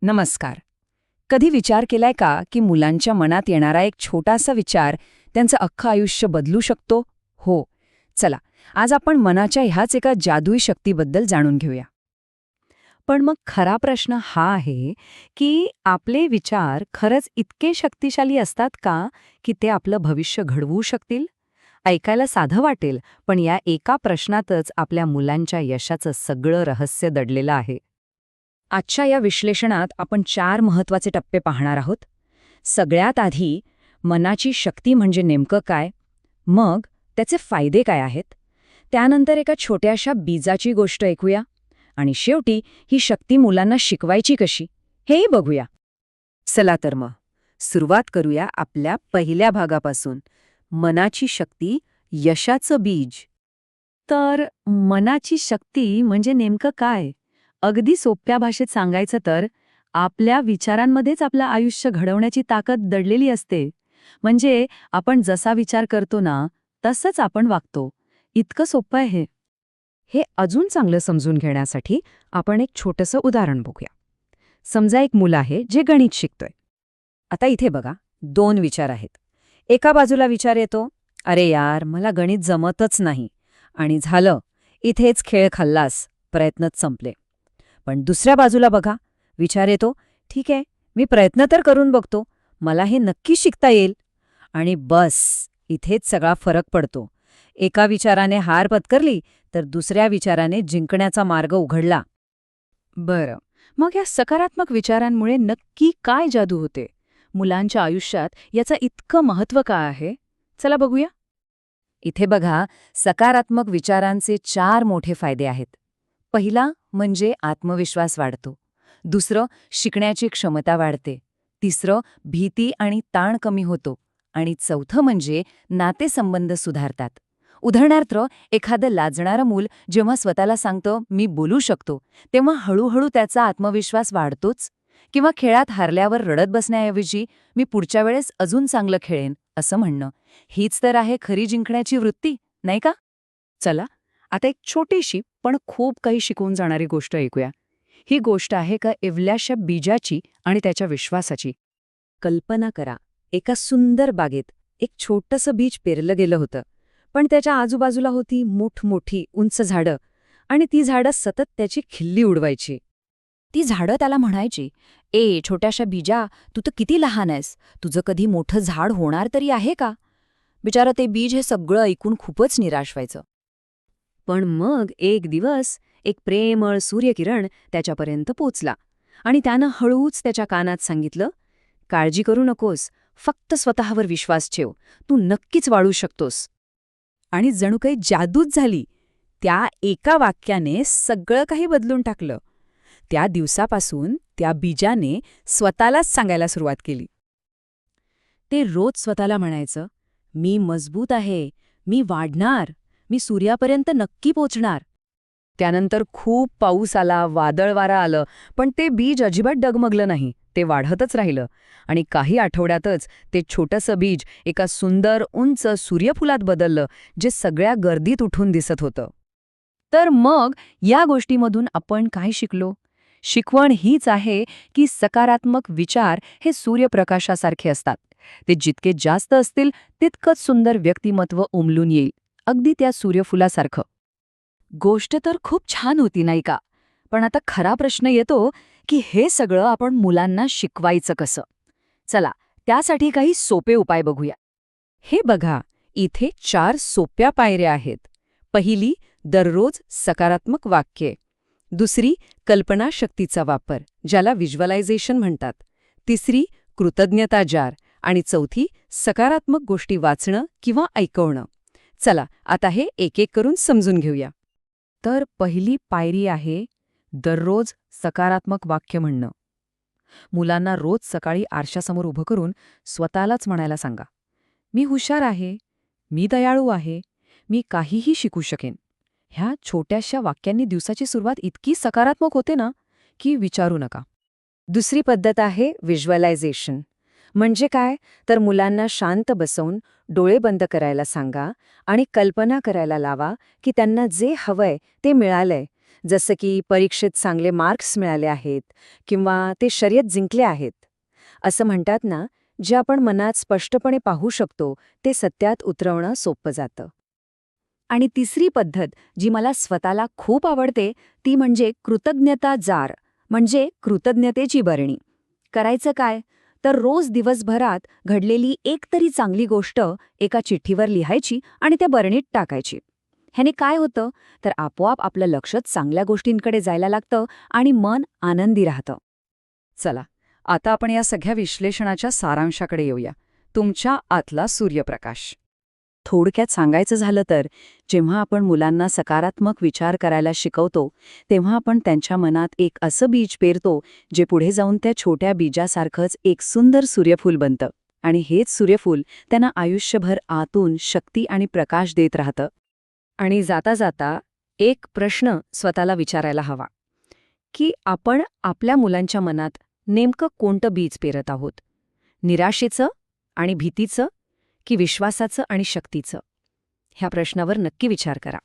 नमस्कार. कधी विचार केलाय का की मुलांच्या मनात येणारा एक छोटासा विचार त्यांचं अख्खं आयुष्य बदलू शकतो? हो. चला, आज आपण मनाच्या ह्याच एका जादुई शक्तीबद्दल जाणून घेऊया. पण मग खरा प्रश्न हा आहे की आपले विचार खरंच इतके शक्तिशाली असतात का की ते आपलं भविष्य घडवू शकतील? ऐकायला साधं वाटेल, पण या एका प्रश्नातच आपल्या मुलांच्या यशाचं सगळं रहस्य दडलेलं आहे. आजच्या या विश्लेषणात आपण 4 महत्त्वाचे टप्पे पाहणार आहोत. सगळ्यात आधी मनाची शक्ती म्हणजे नेमकं काय, मग त्याचे फायदे काय आहेत, त्यानंतर एका छोट्याशा बीजाची गोष्ट ऐकूया आणि शेवटी ही शक्ती मुलांना शिकवायची कशी हेही बघूया. चला तर मग सुरुवात करूया आपल्या पहिल्या भागापासून, मनाची शक्ती, यशाचं बीज. तर मनाची शक्ती म्हणजे नेमकं काय? अगदी सोप्या भाषेत सांगायचं तर आपल्या विचारांमध्येच आपलं आयुष्य घडवण्याची ताकद दडलेली असते. म्हणजे आपण जसा विचार करतो ना, तसंच आपण वागतो. इतकं सोपं आहे. हे अजून चांगलं समजून घेण्यासाठी आपण एक छोटंसं उदाहरण बघूया. समजा एक मुलं आहे जे गणित शिकतोय. आता इथे बघा, 2 विचार आहेत. एका बाजूला विचार येतो, अरे यार, मला गणित जमतच नाही, आणि झालं, इथेच खेळ खाल्लास, प्रयत्नच संपले. पण दुसऱ्या बाजूला बघा, विचार येतो, ठीक आहे, मी प्रयत्न तर करून बघतो, मला हे नक्की शिकता येईल. आणि बस, इथेच सगळा फरक पडतो. एका विचाराने हार पत्करली तर दुसऱ्या विचाराने जिंकण्याचा मार्ग उघडला. बरं, मग या सकारात्मक विचारांमुळे नक्की काय जादू होते? मुलांच्या आयुष्यात याचं इतकं महत्त्व का आहे? चला बघूया. इथे बघा, सकारात्मक विचारांचे 4 मोठे फायदे आहेत. पहिला म्हणजे आत्मविश्वास वाढतो. दुसरं, शिकण्याची क्षमता वाढते. तिसरं, भीती आणि ताण कमी होतो. आणि चौथं म्हणजे नातेसंबंध सुधारतात. उदाहरणार्थ, एखादं लाजणारं मूल जेव्हा स्वतःला सांगतं, मी बोलू शकतो, तेव्हा हळूहळू त्याचा आत्मविश्वास वाढतोच. किंवा खेळात हारल्यावर रडत बसण्याऐवजी, मी पुढच्या वेळेस अजून चांगलं खेळेन, असं म्हणणं. हीच तर आहे खरी जिंकण्याची वृत्ती, नाही का? चला, आता एक छोटीशी पण खूप काही शिकवून जाणारी गोष्ट ऐकूया. ही गोष्ट आहे का इवल्याशा बीजाची आणि त्याच्या विश्वासाची. कल्पना करा, एका सुंदर बागेत एक छोटंसं बीज पेरलं गेलं होतं, पण त्याच्या आजूबाजूला होती मोठमोठी उंच झाडं, आणि ती झाडं सतत त्याची खिल्ली उडवायची. ती झाडं त्याला म्हणायची, ए छोट्याशा बीजा, तू तर किती लहान आहेस, तुझं कधी मोठं झाड होणार तरी आहे का? बिचारं ते बीज हे सगळं ऐकून खूपच निराश व्हायचं. पण मग एक दिवस एक प्रेमळ सूर्यकिरण त्याच्यापर्यंत पोचला आणि त्यानं हळूच त्याच्या कानात सांगितलं, काळजी करू नकोस, फक्त स्वतःवर विश्वास ठेव, तू नक्कीच वाढू शकतोस. आणि जणू काही जादूच झाली. त्या एका वाक्याने सगळं काही बदलून टाकलं. त्या दिवसापासून त्या बीजाने स्वतःलाच सांगायला सुरुवात केली. ते रोज स्वतःला म्हणायचं, मी मजबूत आहे, मी वाढणार, मी सूर्यापर्यंत नक्की पोचणार. त्यानंतर खूप पाऊस आला, वादळ वारा आलं, पण ते बीज अजिबात डगमगलं नाही. ते वाढतच राहिलं आणि काही आठवड्यातच ते छोटंसं बीज एका सुंदर उंच सूर्यफुलात बदललं, जे सगळ्या गर्दीत उठून दिसत होतं. तर मग या गोष्टीमधून आपण काय शिकलो? शिकवण हीच आहे की सकारात्मक विचार हे सूर्यप्रकाशासारखे असतात. ते जितके जास्त असतील तितकंच सुंदर व्यक्तिमत्व उमलून येईल, अगदी त्या सूर्यफुलासारखं. गोष्ट तर खूप छान होती, नाही का? पण आता खरा प्रश्न येतो की हे सगळं आपण मुलांना शिकवायचं कसं? चला, त्यासाठी काही सोपे उपाय बघूया. हे बघा, इथे 4 सोप्या पायऱ्या आहेत. पहिली, दररोज सकारात्मक वाक्ये. दुसरी, कल्पनाशक्तीचा वापर, ज्याला व्हिज्युअलायझेशन म्हणतात. तिसरी, कृतज्ञता जार. आणि चौथी, सकारात्मक गोष्टी वाचणं किंवा ऐकवणं. चला, आता हे एक एक करून समजून घेऊया. तर पहिली पायरी आहे दररोज सकारात्मक वाक्य म्हणणं. मुलांना रोज सकाळी आरशासमोर उभं करून स्वतःलाच म्हणायला सांगा, मी हुशार आहे, मी दयाळू आहे, मी काहीही शिकू शकेन. ह्या छोट्याशा वाक्यांनी दिवसाची सुरुवात इतकी सकारात्मक होते ना, की विचारू नका. दुसरी पद्धत आहे व्हिज्युअलायझेशन. म्हणजे काय? तर मुलांना शांत बसवून डोळे बंद करायला सांगा आणि कल्पना करायला लावा की त्यांना जे हवंय ते मिळालंय. जसं की परीक्षेत चांगले मार्क्स मिळाले आहेत किंवा ते शर्यत जिंकले आहेत. असं म्हणतात ना, जे आपण मनात स्पष्टपणे पाहू शकतो ते सत्यात उतरवणं सोपं जातं. आणि तिसरी पद्धत जी मला स्वतःला खूप आवडते ती म्हणजे कृतज्ञता जार, म्हणजे कृतज्ञतेची बरणी. करायचं काय? तर रोज दिवसभरात घडलेली एक तरी चांगली गोष्ट एका चिठ्ठीवर लिहायची आणि त्या बरणीत टाकायची. ह्याने काय होतं तर आपोआप आपलं लक्ष चांगल्या गोष्टींकडे जायला लागतं आणि मन आनंदी राहतं. चला, आता आपण या सगळ्या विश्लेषणाच्या सारांशाकडे येऊया. तुमच्या आतला सूर्यप्रकाश. थोडक्यात सांगायचं झालं तर जेव्हा आपण मुलांना सकारात्मक विचार करायला शिकवतो तेव्हा आपण त्यांच्या मनात एक असं बीज पेरतो जे पुढे जाऊन त्या छोट्या बीजासारखंच एक सुंदर सूर्यफूल बनतं. आणि हेच सूर्यफूल त्यांना आयुष्यभर आतून शक्ती आणि प्रकाश देत राहतं. आणि जाता जाता एक प्रश्न स्वतःला विचारायला हवा की आपण आपल्या मुलांच्या मनात नेमकं कोणतं बीज पेरत आहोत? निराशेचं आणि भीतीचं की विश्वासाचं आणि शक्तीचं? ह्या प्रश्नावर नक्की विचार करा.